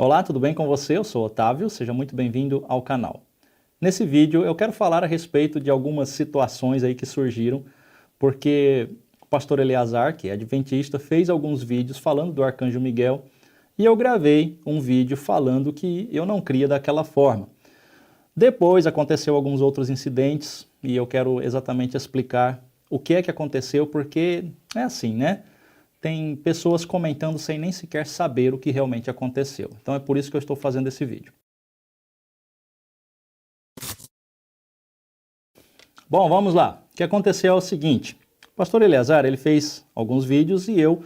Olá, tudo bem com você? Eu sou Otávio, seja muito bem-vindo ao canal. Nesse vídeo eu quero falar a respeito de algumas situações aí que surgiram, porque o pastor Eleazar, que é adventista, fez alguns vídeos falando do Arcanjo Miguel e eu gravei um vídeo falando que eu não cria daquela forma. Depois aconteceu alguns outros incidentes e eu quero exatamente explicar o que é que aconteceu, porque é assim, né? Tem pessoas comentando sem nem sequer saber o que realmente aconteceu. Então é por isso que eu estou fazendo esse vídeo. Bom, vamos lá. O que aconteceu é o seguinte. O pastor Eleazar, ele fez alguns vídeos e eu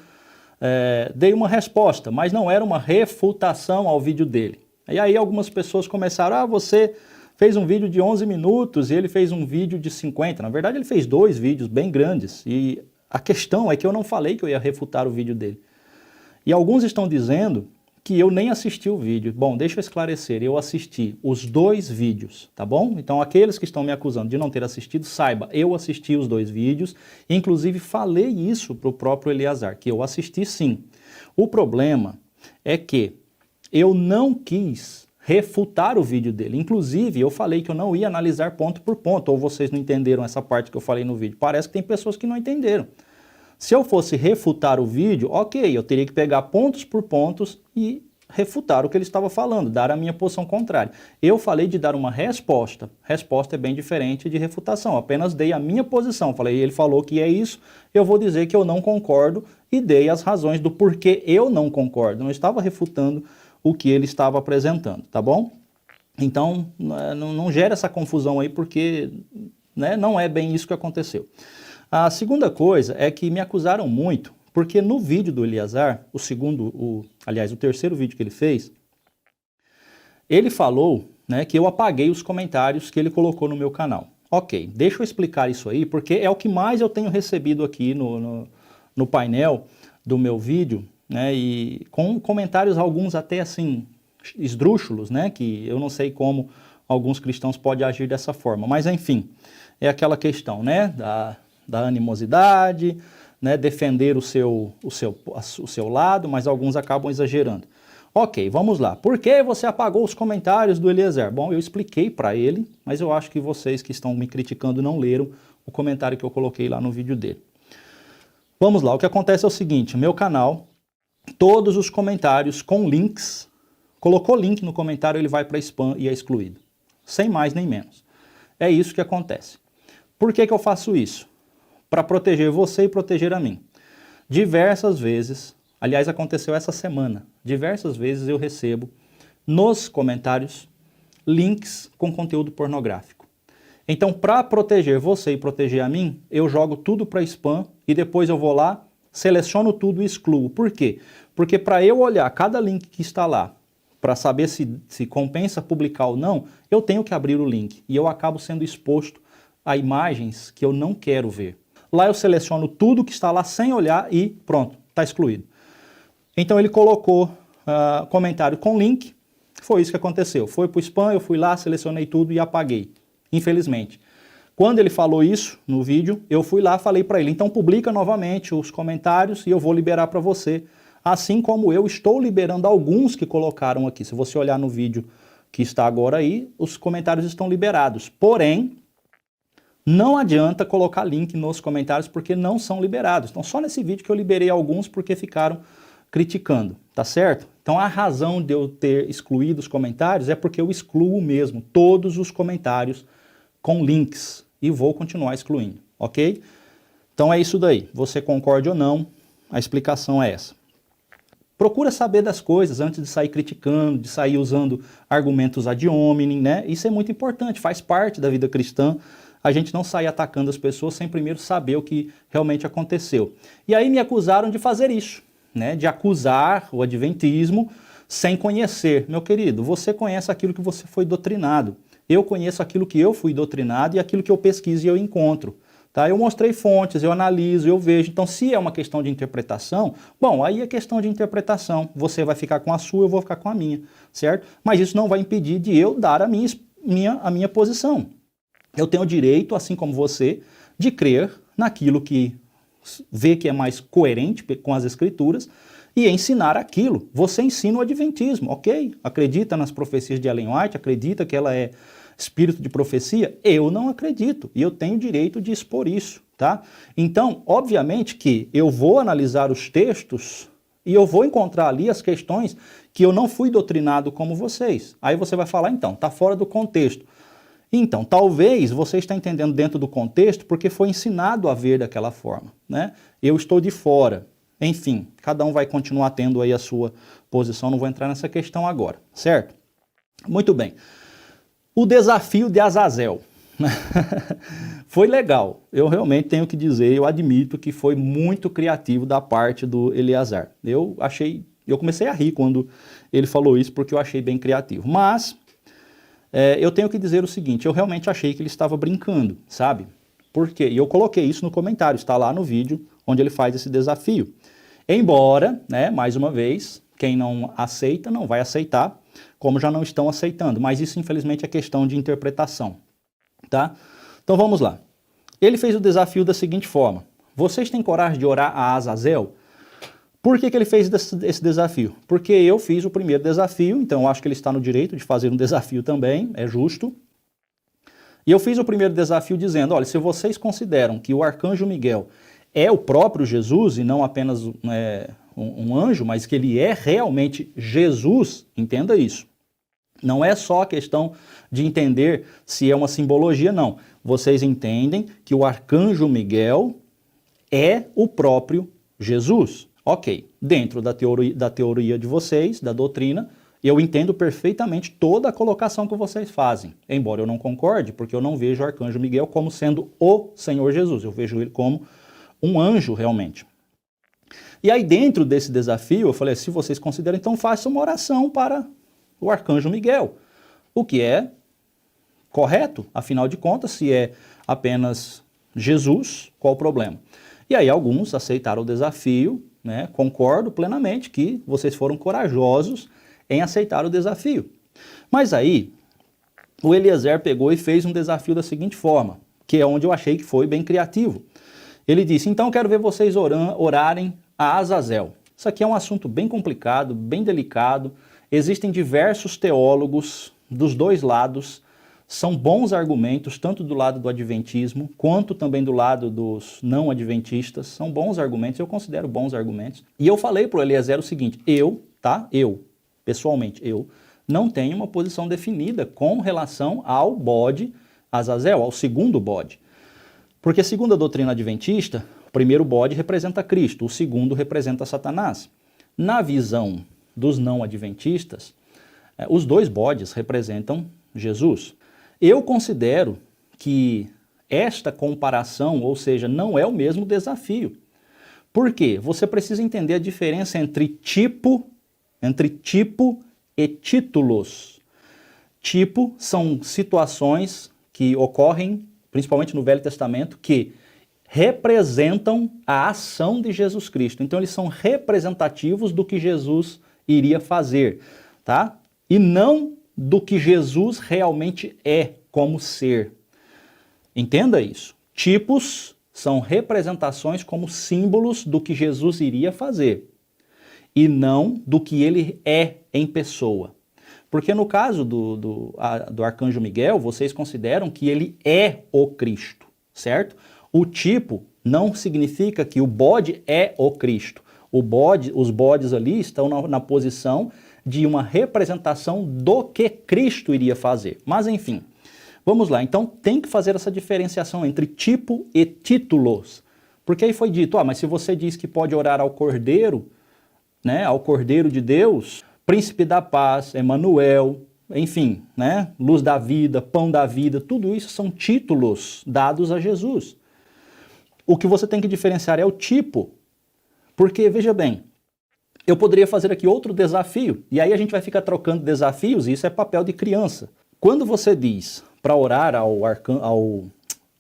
dei uma resposta, mas não era uma refutação ao vídeo dele. E aí algumas pessoas começaram, você fez um vídeo de 11 minutos e ele fez um vídeo de 50. Na verdade, ele fez dois vídeos bem grandes e a questão é que eu não falei que eu ia refutar o vídeo dele. E alguns estão dizendo que eu nem assisti o vídeo. Bom, deixa eu esclarecer, eu assisti os dois vídeos, tá bom? Então aqueles que estão me acusando de não ter assistido, saiba, eu assisti os dois vídeos, inclusive falei isso para o próprio Eleazar, que eu assisti sim. O problema é que eu não quis refutar o vídeo dele. Inclusive, eu falei que eu não ia analisar ponto por ponto, ou vocês não entenderam essa parte que eu falei no vídeo. Parece que tem pessoas que não entenderam. Se eu fosse refutar o vídeo, ok, eu teria que pegar pontos por pontos e refutar o que ele estava falando, dar a minha posição contrária. Eu falei de dar uma resposta. Resposta é bem diferente de refutação. Apenas dei a minha posição. Falei, ele falou que é isso, eu vou dizer que eu não concordo e dei as razões do porquê eu não concordo. Não estava refutando o que ele estava apresentando, tá bom? Então, não gera essa confusão aí, porque não é bem isso que aconteceu. A segunda coisa é que me acusaram muito, porque no vídeo do Eleazar, o terceiro vídeo que ele fez, ele falou que eu apaguei os comentários que ele colocou no meu canal. Ok, deixa eu explicar isso aí, porque é o que mais eu tenho recebido aqui no painel do meu vídeo, e com comentários, alguns até assim, esdrúxulos, que eu não sei como alguns cristãos podem agir dessa forma, mas enfim, é aquela questão, da animosidade, defender o seu lado, mas alguns acabam exagerando. Ok, vamos lá. Por que você apagou os comentários do Eleazar? Bom, eu expliquei para ele, mas eu acho que vocês que estão me criticando não leram o comentário que eu coloquei lá no vídeo dele. Vamos lá, o que acontece é o seguinte, meu canal, todos os comentários com links, colocou link no comentário, ele vai para spam e é excluído. Sem mais nem menos. É isso que acontece. Por que eu faço isso? Para proteger você e proteger a mim. Diversas vezes, aliás, aconteceu essa semana, diversas vezes eu recebo nos comentários links com conteúdo pornográfico. Então, para proteger você e proteger a mim, eu jogo tudo para spam e depois eu vou lá, seleciono tudo e excluo. Por quê? Porque para eu olhar cada link que está lá, para saber se compensa publicar ou não, eu tenho que abrir o link e eu acabo sendo exposto a imagens que eu não quero ver. Lá eu seleciono tudo que está lá sem olhar e pronto, está excluído. Então ele colocou comentário com link, foi isso que aconteceu. Foi para o spam, eu fui lá, selecionei tudo e apaguei, infelizmente. Quando ele falou isso no vídeo, eu fui lá, falei para ele, então publica novamente os comentários e eu vou liberar para você. Assim como eu estou liberando alguns que colocaram aqui. Se você olhar no vídeo que está agora aí, os comentários estão liberados. Porém, não adianta colocar link nos comentários porque não são liberados. Então só nesse vídeo que eu liberei alguns porque ficaram criticando, tá certo? Então a razão de eu ter excluído os comentários é porque eu excluo mesmo todos os comentários com links e vou continuar excluindo, ok? Então é isso daí, você concorde ou não, a explicação é essa. Procura saber das coisas antes de sair criticando, de sair usando argumentos ad hominem, Isso é muito importante, faz parte da vida cristã, a gente não sair atacando as pessoas sem primeiro saber o que realmente aconteceu. E aí me acusaram de fazer isso, de acusar o adventismo sem conhecer. Meu querido, você conhece aquilo que você foi doutrinado. Eu conheço aquilo que eu fui doutrinado e aquilo que eu pesquiso e eu encontro. Tá? Eu mostrei fontes, eu analiso, eu vejo. Então, se é uma questão de interpretação, bom, aí é questão de interpretação. Você vai ficar com a sua, eu vou ficar com a minha, certo? Mas isso não vai impedir de eu dar a minha posição. Eu tenho o direito, assim como você, de crer naquilo que vê que é mais coerente com as escrituras e ensinar aquilo. Você ensina o adventismo, ok? Acredita nas profecias de Ellen White, acredita que ela é espírito de profecia? Eu não acredito, e eu tenho o direito de expor isso, tá? Então, obviamente que eu vou analisar os textos e eu vou encontrar ali as questões que eu não fui doutrinado como vocês. Aí você vai falar, então, tá fora do contexto. Então, talvez você está entendendo dentro do contexto porque foi ensinado a ver daquela forma, né? Eu estou de fora. Enfim, cada um vai continuar tendo aí a sua posição, não vou entrar nessa questão agora, certo? Muito bem. O desafio de Azazel. Foi legal, eu realmente tenho que dizer, eu admito que foi muito criativo da parte do Eleazar. Eu comecei a rir quando ele falou isso porque eu achei bem criativo, mas eu tenho que dizer o seguinte, eu realmente achei que ele estava brincando, sabe? Por quê? E eu coloquei isso no comentário, está lá no vídeo onde ele faz esse desafio. Embora, né, mais uma vez, quem não aceita não vai aceitar, como já não estão aceitando, mas isso infelizmente é questão de interpretação, tá? Então vamos lá. Ele fez o desafio da seguinte forma, vocês têm coragem de orar a Azazel? Por que ele fez esse desafio? Porque eu fiz o primeiro desafio, então eu acho que ele está no direito de fazer um desafio também, é justo. E eu fiz o primeiro desafio dizendo, olha, se vocês consideram que o arcanjo Miguel é o próprio Jesus e não apenas um anjo, mas que ele é realmente Jesus, entenda isso. Não é só a questão de entender se é uma simbologia, não. Vocês entendem que o arcanjo Miguel é o próprio Jesus. Ok, dentro da teoria de vocês, da doutrina, eu entendo perfeitamente toda a colocação que vocês fazem. Embora eu não concorde, porque eu não vejo o arcanjo Miguel como sendo o Senhor Jesus. Eu vejo ele como um anjo realmente. E aí dentro desse desafio, eu falei, se vocês consideram, então façam uma oração para o arcanjo Miguel. O que é correto, afinal de contas, se é apenas Jesus, qual o problema? E aí alguns aceitaram o desafio, né? Concordo plenamente que vocês foram corajosos em aceitar o desafio. Mas aí, o Eliezer pegou e fez um desafio da seguinte forma, que é onde eu achei que foi bem criativo. Ele disse, então quero ver vocês orarem a Azazel. Isso aqui é um assunto bem complicado, bem delicado. Existem diversos teólogos dos dois lados. São bons argumentos, tanto do lado do adventismo, quanto também do lado dos não adventistas. São bons argumentos, eu considero bons argumentos. E eu falei para o Eliezer o seguinte, pessoalmente, eu não tenho uma posição definida com relação ao bode Azazel, ao segundo bode. Porque segundo a doutrina adventista, o primeiro bode representa Cristo, o segundo representa Satanás. Na visão dos não adventistas, os dois bodes representam Jesus. Eu considero que esta comparação, ou seja, não é o mesmo desafio. Por quê? Você precisa entender a diferença entre tipo e títulos. Tipo são situações que ocorrem, principalmente no Velho Testamento, que representam a ação de Jesus Cristo. Então eles são representativos do que Jesus iria fazer, tá? E não do que Jesus realmente é como ser. Entenda isso. Tipos são representações como símbolos do que Jesus iria fazer e não do que ele é em pessoa. Porque no caso do arcanjo Miguel, vocês consideram que ele é o Cristo, certo? O tipo não significa que o bode é o Cristo. Os bodes ali estão na posição de uma representação do que Cristo iria fazer. Mas enfim, vamos lá. Então tem que fazer essa diferenciação entre tipo e títulos. Porque aí foi dito, mas se você diz que pode orar ao Cordeiro, né, ao Cordeiro de Deus, Príncipe da Paz, Emanuel, enfim, né, Luz da Vida, Pão da Vida, tudo isso são títulos dados a Jesus. O que você tem que diferenciar é o tipo. Porque, veja bem, eu poderia fazer aqui outro desafio, e aí a gente vai ficar trocando desafios, e isso é papel de criança. Quando você diz para orar ao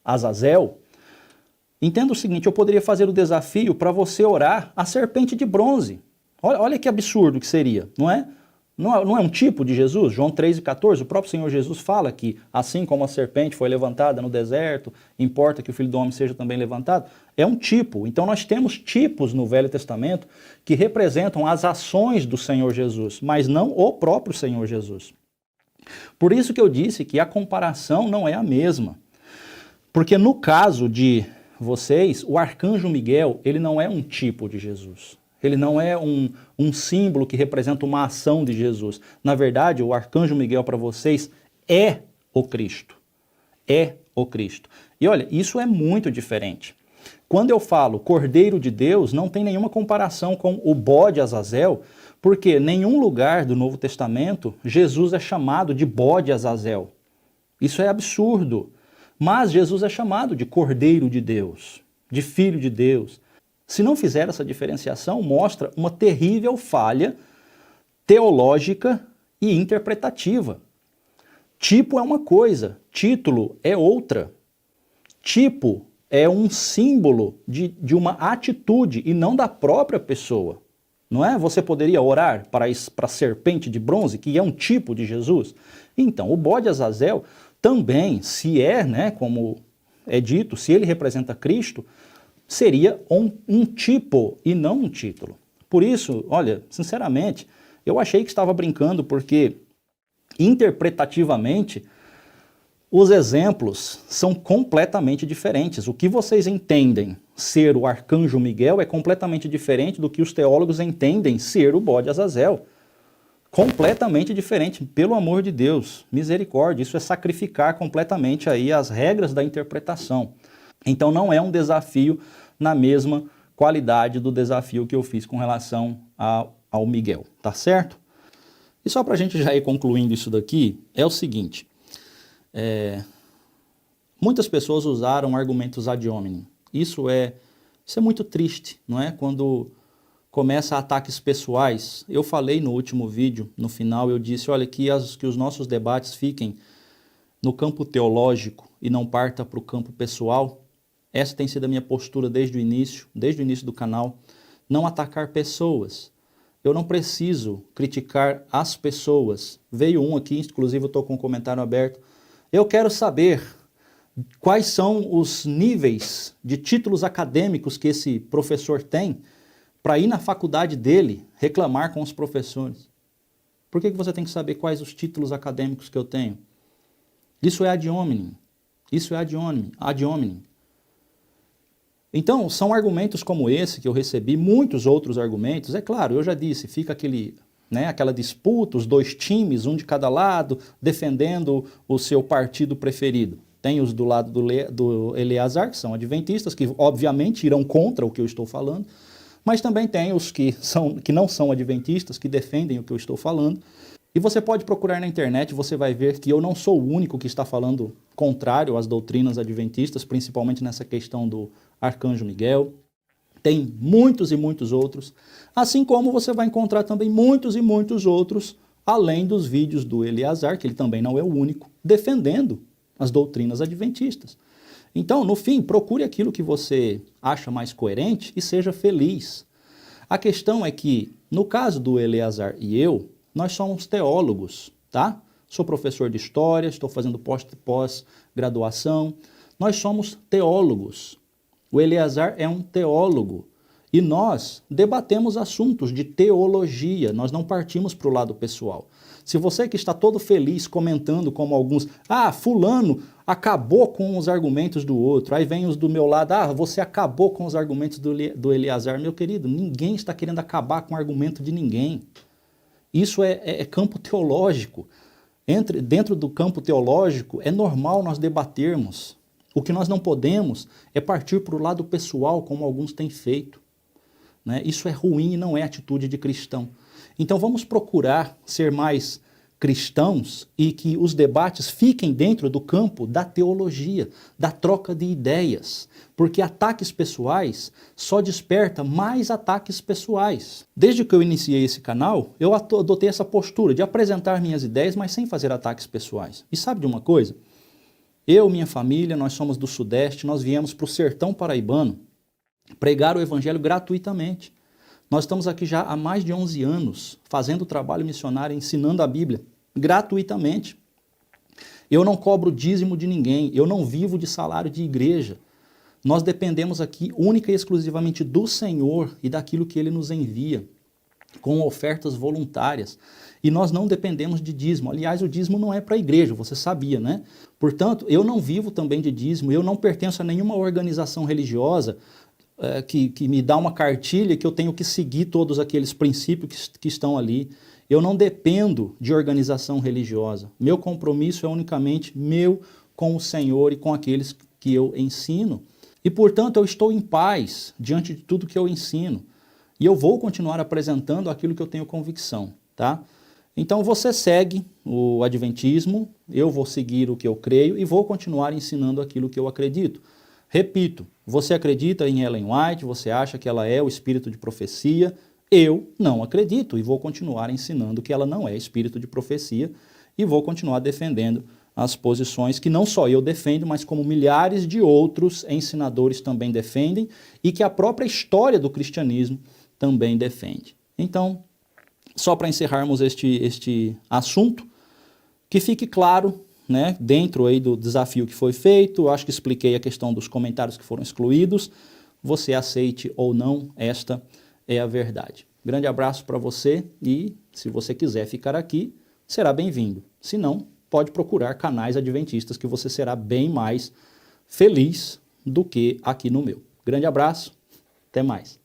Azazel, entenda o seguinte, eu poderia fazer o desafio para você orar a serpente de bronze. Olha que absurdo que seria, não é? Não é um tipo de Jesus? João 3,14, o próprio Senhor Jesus fala que assim como a serpente foi levantada no deserto, importa que o Filho do Homem seja também levantado. É um tipo. Então nós temos tipos no Velho Testamento que representam as ações do Senhor Jesus, mas não o próprio Senhor Jesus. Por isso que eu disse que a comparação não é a mesma. Porque no caso de vocês, o arcanjo Miguel, ele não é um tipo de Jesus. Ele não é um símbolo que representa uma ação de Jesus. Na verdade, o arcanjo Miguel para vocês é o Cristo. É o Cristo. E olha, isso é muito diferente. Quando eu falo Cordeiro de Deus, não tem nenhuma comparação com o bode Azazel, porque em nenhum lugar do Novo Testamento Jesus é chamado de bode Azazel. Isso é absurdo. Mas Jesus é chamado de Cordeiro de Deus, de Filho de Deus. Se não fizer essa diferenciação, mostra uma terrível falha teológica e interpretativa. Tipo é uma coisa, título é outra. Tipo é um símbolo de uma atitude e não da própria pessoa. Não é? Você poderia orar para a serpente de bronze, que é um tipo de Jesus? Então, o bode Azazel também, se é, né, como é dito, se ele representa Cristo, seria um tipo e não um título. Por isso, olha, sinceramente, eu achei que estava brincando, porque interpretativamente os exemplos são completamente diferentes. O que vocês entendem ser o arcanjo Miguel é completamente diferente do que os teólogos entendem ser o bode Azazel. Completamente diferente, pelo amor de Deus, misericórdia, isso é sacrificar completamente aí as regras da interpretação. Então não é um desafio na mesma qualidade do desafio que eu fiz com relação ao Miguel, tá certo? E só para a gente já ir concluindo isso daqui, é o seguinte, muitas pessoas usaram argumentos ad hominem. Isso é muito triste, não é? Quando começa ataques pessoais. Eu falei no último vídeo, no final, eu disse, olha, que os nossos debates fiquem no campo teológico e não parta para o campo pessoal. Essa tem sido a minha postura desde o início do canal. Não atacar pessoas. Eu não preciso criticar as pessoas. Veio um aqui, inclusive eu estou com um comentário aberto. Eu quero saber quais são os níveis de títulos acadêmicos que esse professor tem para ir na faculdade dele reclamar com os professores. Por que você tem que saber quais os títulos acadêmicos que eu tenho? Isso é ad hominem. Isso é ad hominem. Então, são argumentos como esse que eu recebi, muitos outros argumentos. É claro, eu já disse, fica aquela disputa, os dois times, um de cada lado, defendendo o seu partido preferido. Tem os do lado do Eleazar, que são adventistas, que obviamente irão contra o que eu estou falando, mas também tem os que não são adventistas, que defendem o que eu estou falando. E você pode procurar na internet, você vai ver que eu não sou o único que está falando contrário às doutrinas adventistas, principalmente nessa questão do arcanjo Miguel. Tem muitos e muitos outros, assim como você vai encontrar também muitos e muitos outros, além dos vídeos do Eleazar, que ele também não é o único, defendendo as doutrinas adventistas. Então, no fim, procure aquilo que você acha mais coerente e seja feliz. A questão é que, no caso do Eleazar e eu, nós somos teólogos, tá? Sou professor de história, estou fazendo pós-graduação. Nós somos teólogos. O Eleazar é um teólogo. E nós debatemos assuntos de teologia, nós não partimos para o lado pessoal. Se você que está todo feliz comentando como alguns, fulano acabou com os argumentos do outro, aí vem os do meu lado, você acabou com os argumentos do Eleazar. Meu querido, ninguém está querendo acabar com o argumento de ninguém. Isso é campo teológico. Dentro do campo teológico é normal nós debatermos. O que nós não podemos é partir para o lado pessoal, como alguns têm feito. Né? Isso é ruim e não é atitude de cristão. Então vamos procurar ser mais cristãos e que os debates fiquem dentro do campo da teologia, da troca de ideias, porque ataques pessoais só desperta mais ataques pessoais. Desde que eu iniciei esse canal, eu adotei essa postura de apresentar minhas ideias, mas sem fazer ataques pessoais. E sabe de uma coisa? Eu, minha família, nós somos do Sudeste, nós viemos para o sertão paraibano pregar o evangelho gratuitamente. Nós estamos aqui já há mais de 11 anos fazendo trabalho missionário, ensinando a Bíblia gratuitamente. Eu não cobro dízimo de ninguém, eu não vivo de salário de igreja. Nós dependemos aqui única e exclusivamente do Senhor e daquilo que Ele nos envia, com ofertas voluntárias. E nós não dependemos de dízimo. Aliás, o dízimo não é para a igreja, você sabia, né? Portanto, eu não vivo também de dízimo, eu não pertenço a nenhuma organização religiosa que me dá uma cartilha que eu tenho que seguir todos aqueles princípios que estão ali. Eu não dependo de organização religiosa. Meu compromisso é unicamente meu com o Senhor e com aqueles que eu ensino. E, portanto, eu estou em paz diante de tudo que eu ensino. E eu vou continuar apresentando aquilo que eu tenho convicção, tá? Então, você segue o Adventismo, eu vou seguir o que eu creio e vou continuar ensinando aquilo que eu acredito. Repito, você acredita em Ellen White, você acha que ela é o espírito de profecia? Eu não acredito e vou continuar ensinando que ela não é espírito de profecia e vou continuar defendendo as posições que não só eu defendo, mas como milhares de outros ensinadores também defendem e que a própria história do cristianismo também defende. Então, só para encerrarmos este assunto, que fique claro, né, dentro aí do desafio que foi feito, eu acho que expliquei a questão dos comentários que foram excluídos, você aceite ou não, esta é a verdade. Grande abraço para você e, se você quiser ficar aqui, será bem-vindo. Se não, pode procurar canais adventistas que você será bem mais feliz do que aqui no meu. Grande abraço, até mais.